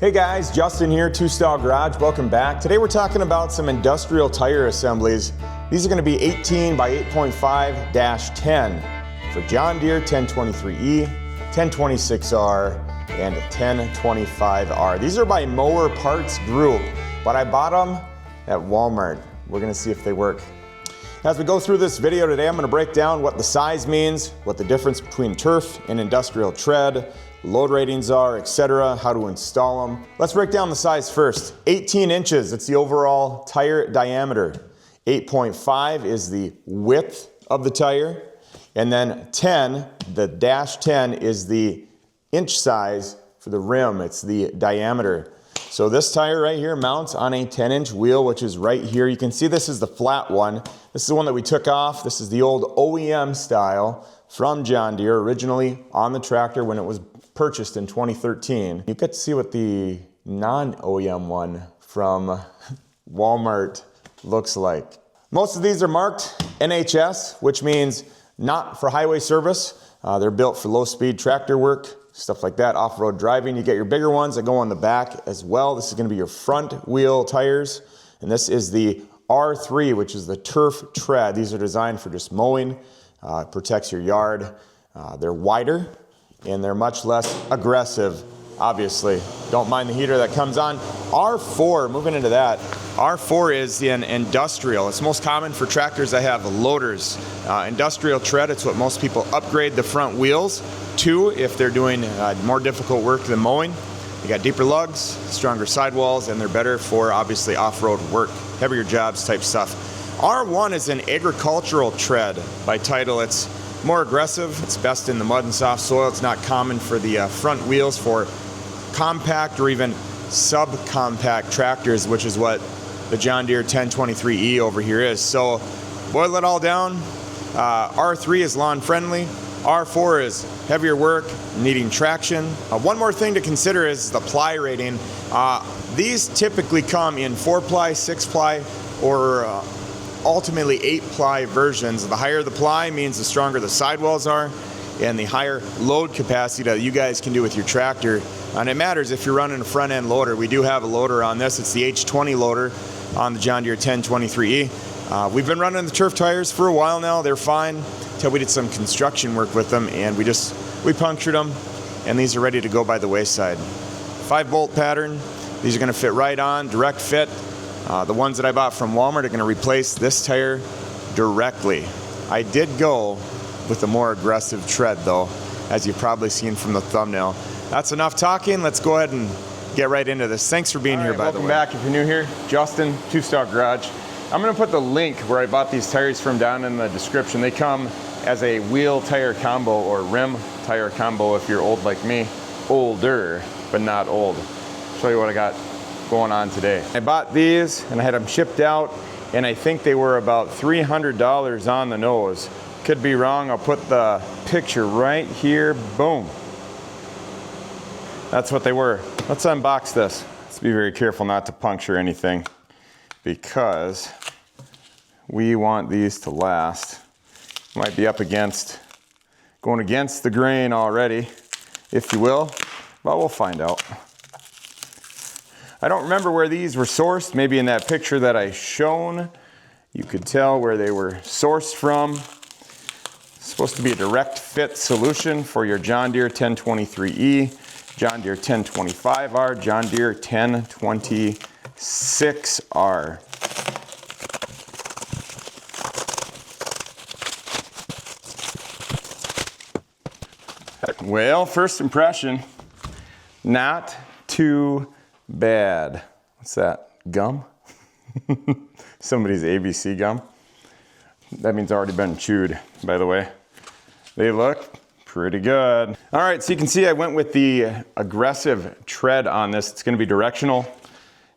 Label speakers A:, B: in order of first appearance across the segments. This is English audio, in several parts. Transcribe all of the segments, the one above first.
A: Hey guys, Justin here, Two Stall Garage. Welcome back. Today we're talking about some industrial tire assemblies. These are going to be 18 by 8.5-10 for John Deere 1023E, 1026R, and 1025R. These are by Mower Parts Group, but I bought them at Walmart. We're going to see if they work. As we go through this video today, I'm going to break down what the size means, what the difference between turf and industrial tread, load ratings are, etc., how to install them. Let's break down the size first. 18 inches, it's the overall tire diameter. 8.5 is the width of the tire. And then 10, the dash 10 is the inch size for the rim. It's the diameter. So this tire right here mounts on a 10-inch wheel, which is right here. You can see this is the flat one. This is the one that we took off. This is the old OEM style from John Deere, originally on the tractor when it was purchased in 2013. You get to see what the non-OEM one from Walmart looks like. Most of these are marked NHS, which means not for highway service. They're built for low-speed tractor work, stuff like that, off-road driving. You get your bigger ones that go on the back as well. This is going to be your front wheel tires. And this is the R3, which is the turf tread. These are designed for just mowing. It protects your yard. They're wider and they're much less aggressive, obviously. Don't mind the heater that comes on. R4, moving into that. R4 is an industrial. It's most common for tractors that have loaders. Industrial tread, it's what most people upgrade the front wheels to if they're doing more difficult work than mowing. You got deeper lugs, stronger sidewalls, and they're better for obviously off-road work, heavier jobs type stuff. R1 is an agricultural tread by title. It's more aggressive. It's best in the mud and soft soil. It's not common for the front wheels for compact or even subcompact tractors, which is what the John Deere 1023E over here is. So boil it all down. R3 is lawn friendly. R4 is heavier work, needing traction. One more thing to consider is the ply rating. These typically come in 4-ply, 6-ply, or ultimately 8-ply versions. The higher the ply means the stronger the sidewalls are, and the higher load capacity that you guys can do with your tractor. And it matters if you're running a front end loader. We do have a loader on this. It's the H20 loader on the John Deere 1023E. We've been running the turf tires for a while now. They're fine until we did some construction work with them, and we punctured them, and these are ready to go by the wayside. 5-bolt pattern. These are going to fit right on, direct fit. The ones that I bought from Walmart are going to replace this tire directly. I did go with a more aggressive tread though, as you've probably seen from the thumbnail. That's enough talking. Let's go ahead and get right into this. Thanks for being here, by the way. Welcome back. If you're new here, Justin, Two Stall Garage. I'm going to put the link where I bought these tires from down in the description. They come as a wheel tire combo or rim tire combo if you're old like me. Older, but not old. Show you what I got going on today. I bought these and I had them shipped out, and I think they were about $300 on the nose. Could be wrong. I'll put the picture right here. Boom. That's what they were. Let's unbox this. Let's be very careful not to puncture anything because we want these to last. Might be up against, going against the grain already, if you will, but we'll find out. I don't remember where these were sourced. Maybe in that picture that I shown, you could tell where they were sourced from. It's supposed to be a direct fit solution for your John Deere 1023E, John Deere 1025R, John Deere 1026R. Well, first impression, not too bad. What's that? Gum? Somebody's ABC gum. That means already been chewed, by the way. They look pretty good. All right, so you can see I went with the aggressive tread on this. It's gonna be directional.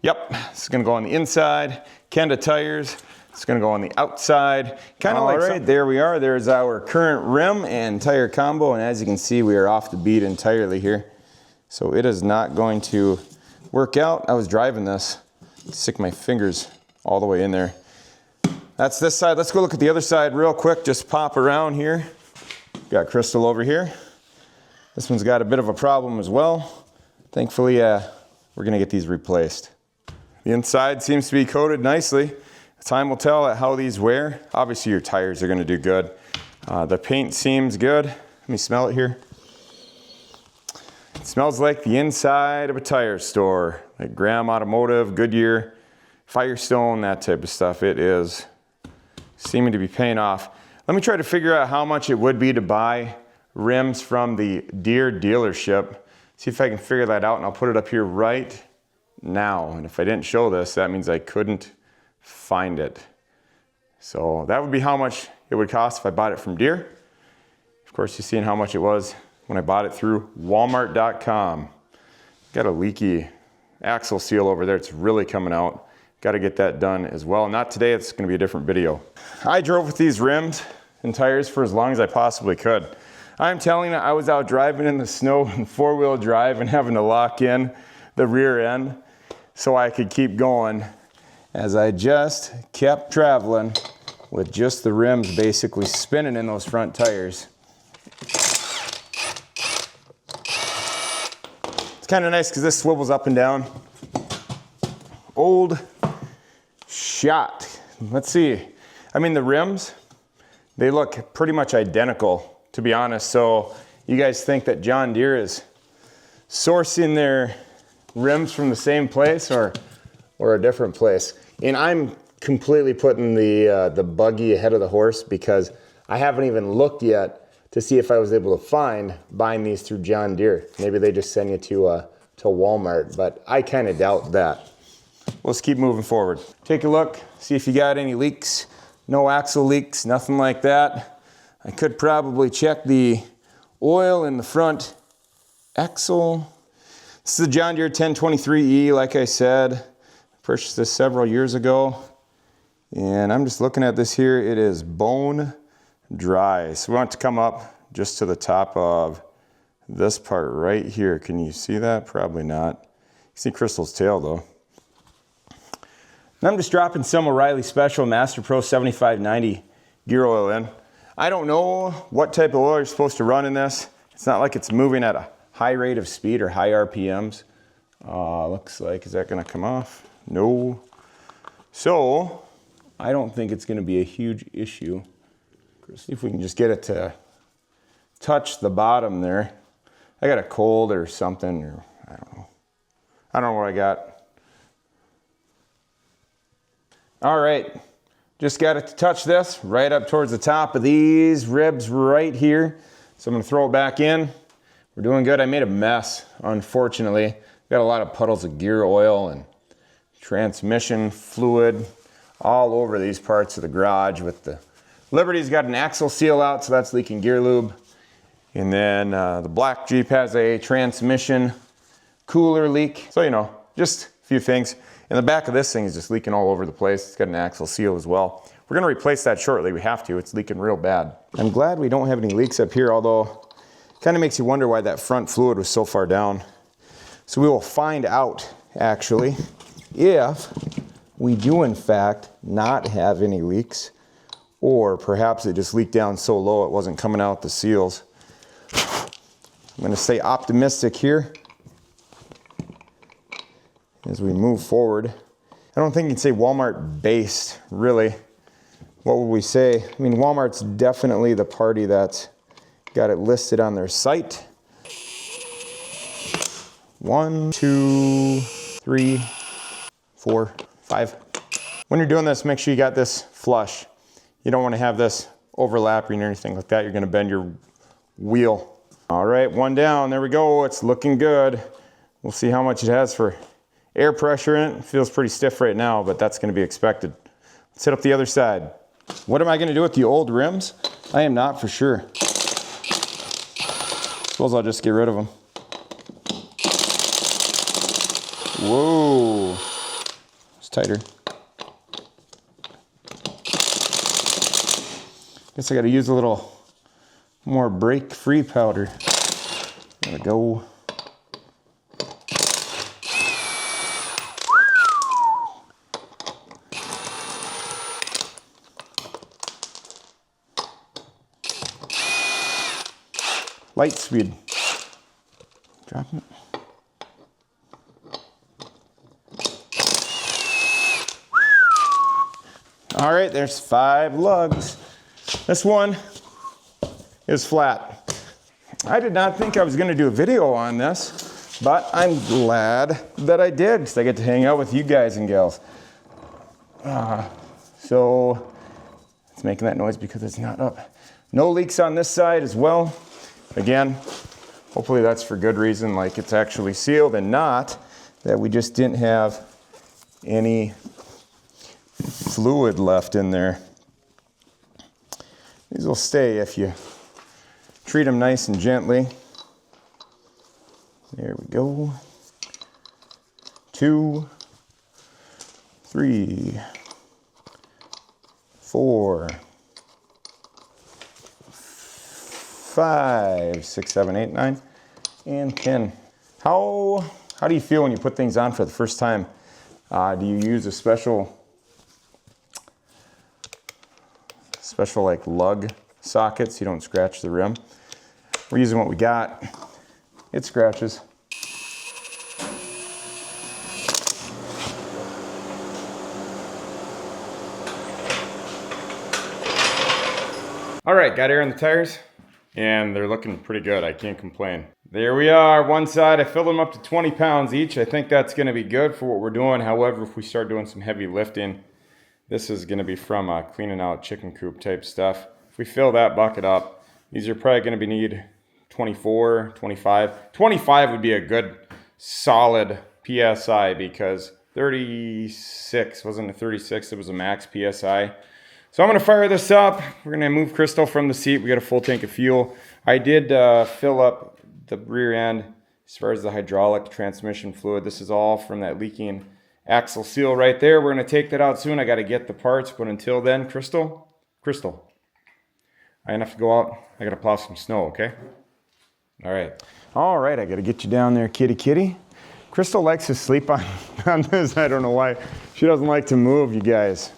A: Yep, it's gonna go on the inside. Kenda tires. It's gonna go on the outside. Kind of like, right, there we are. There's our current rim and tire combo. And as you can see, we are off the beat entirely here. So it is not going to work out. I was driving this, stick my fingers all the way in there. That's this side. Let's go look at the other side real quick. Just pop around here. Got Crystal over here. This one's got a bit of a problem as well. Thankfully, we're gonna get these replaced. The inside seems to be coated nicely. Time will tell how these wear. Obviously your tires are gonna do good. The paint seems good. Let me smell it here. It smells like the inside of a tire store, like Graham Automotive, Goodyear, Firestone, that type of stuff. It is seeming to be paying off. Let me try to figure out how much it would be to buy rims from the Deere dealership. See if I can figure that out, and I'll put it up here right now. And if I didn't show this, that means I couldn't find it. So that would be how much it would cost if I bought it from Deere. Of course, you've seen how much it was when I bought it through Walmart.com. Got a leaky axle seal over there. It's really coming out. Got to get that done as well. Not today, it's going to be a different video. I drove with these rims and tires for as long as I possibly could. I'm telling you, I was out driving in the snow in four-wheel drive and having to lock in the rear end so I could keep going, as I just kept traveling with just the rims basically spinning in those front tires. It's kind of nice because this swivels up and down. Old shot. Let's see. I mean, the rims, they look pretty much identical, to be honest. So you guys think that John Deere is sourcing their rims from the same place or a different place? And I'm completely putting the buggy ahead of the horse because I haven't even looked yet to see if I was able to find buying these through John Deere. Maybe they just send you to Walmart, but I kind of doubt that. Let's keep moving forward. Take a look, see if you got any leaks. No axle leaks, nothing like that. I could probably check the oil in the front axle. This is the John Deere 1023E, like I said. Purchased this several years ago. And I'm just looking at this here. It is bone dry. So we want it to come up just to the top of this part right here. Can you see that? Probably not. You see Crystal's tail though. And I'm just dropping some O'Reilly Special Master Pro 7590 gear oil in. I don't know what type of oil you're supposed to run in this. It's not like it's moving at a high rate of speed or high RPMs. Looks like, is that gonna come off? No. So, I don't think it's gonna be a huge issue. See if we can just get it to touch the bottom there. I got a cold or something, or I don't know. I don't know what I got. All right, just got it to touch this right up towards the top of these ribs right here. So I'm gonna throw it back in. We're doing good. I made a mess, unfortunately. Got a lot of puddles of gear oil and transmission fluid all over these parts of the garage. With the Liberty's got an axle seal out, so that's leaking gear lube. And then the black Jeep has a transmission cooler leak. So, you know, just a few things. And the back of this thing is just leaking all over the place. It's got an axle seal as well. We're gonna replace that shortly. We have to. It's leaking real bad. I'm glad we don't have any leaks up here, although it kind of makes you wonder why that front fluid was so far down. So we will find out, actually, if we do in fact not have any leaks, or perhaps it just leaked down so low it wasn't coming out the seals. I'm gonna stay optimistic here as we move forward. I don't think you can say Walmart based, really. What would we say? I mean, Walmart's definitely the party that's got it listed on their site. 1, 2, 3, 4, 5. When you're doing this, make sure you got this flush. You don't want to have this overlapping or anything like that. You're going to bend your wheel. All right, one down. There we go. It's looking good. We'll see how much it has for air pressure in it. It feels pretty stiff right now, but that's going to be expected. Let's hit up the other side. What am I going to do with the old rims? I am not for sure. Suppose I'll just get rid of them. Whoa, it's tighter. Guess I got to use a little more brake-free powder. There we go. Light speed. Drop it. All right, there's 5 lugs. This one is flat. I did not think I was gonna do a video on this, but I'm glad that I did, because I get to hang out with you guys and gals. So it's making that noise because it's not up. No leaks on this side as well. Again, hopefully that's for good reason, like it's actually sealed, and not that we just didn't have any fluid left in there. These will stay if you treat them nice and gently. There we go. 2, 3, 4, 5, 6, 7, 8, 9, and 10. How do you feel when you put things on for the first time? Do you use a special like lug socket so you don't scratch the rim? We're using what we got. It scratches. All right, got air in the tires, and they're looking pretty good. I can't complain. There we are, one side. I filled them up to 20 pounds each. I think that's gonna be good for what we're doing. However, if we start doing some heavy lifting, this is gonna be from cleaning out chicken coop type stuff. If we fill that bucket up, these are probably gonna need 24, 25. 25 would be a good solid PSI, because 36, wasn't it 36? It was a max PSI. So I'm gonna fire this up. We're gonna move Crystal from the seat. We got a full tank of fuel. I did fill up the rear end as far as the hydraulic transmission fluid. This is all from that leaking axle seal right there. We're gonna take that out soon. I gotta get the parts, but until then, Crystal, I have to go out. I gotta plow some snow, okay? All right, I gotta get you down there, kitty. Crystal likes to sleep on this. I don't know why. She doesn't like to move, you guys.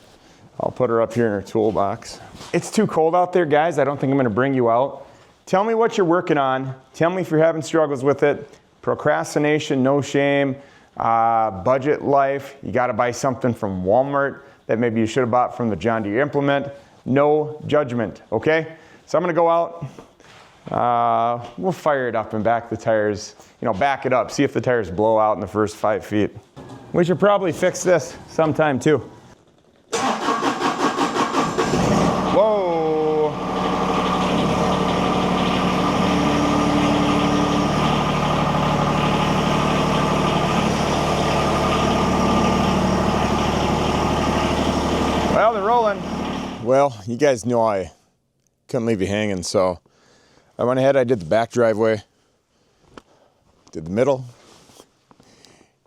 A: I'll put her up here in her toolbox. It's too cold out there, guys. I don't think I'm gonna bring you out. Tell me what you're working on. Tell me if you're having struggles with it. Procrastination, no shame. Budget life, you gotta buy something from Walmart that maybe you should have bought from the John Deere implement. No judgment, okay? So I'm gonna go out. We'll fire it up and back the tires, back it up. See if the tires blow out in the first 5 feet. We should probably fix this sometime too. Whoa. Well, they're rolling. Well, you guys know I couldn't leave you hanging, so I went ahead, I did the back driveway, did the middle,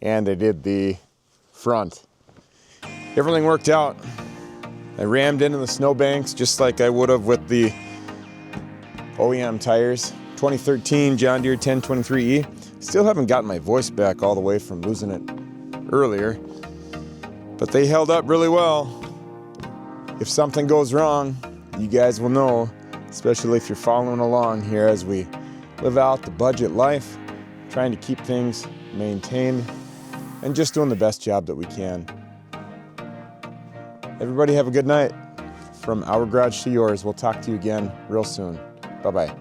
A: and I did the front. Everything worked out. I rammed into the snowbanks just like I would have with the OEM tires. 2013 John Deere 1023E. Still haven't gotten my voice back all the way from losing it earlier, but they held up really well. If something goes wrong, you guys will know, especially if you're following along here as we live out the budget life, trying to keep things maintained and just doing the best job that we can. Everybody have a good night. From our garage to yours, we'll talk to you again real soon. Bye-bye.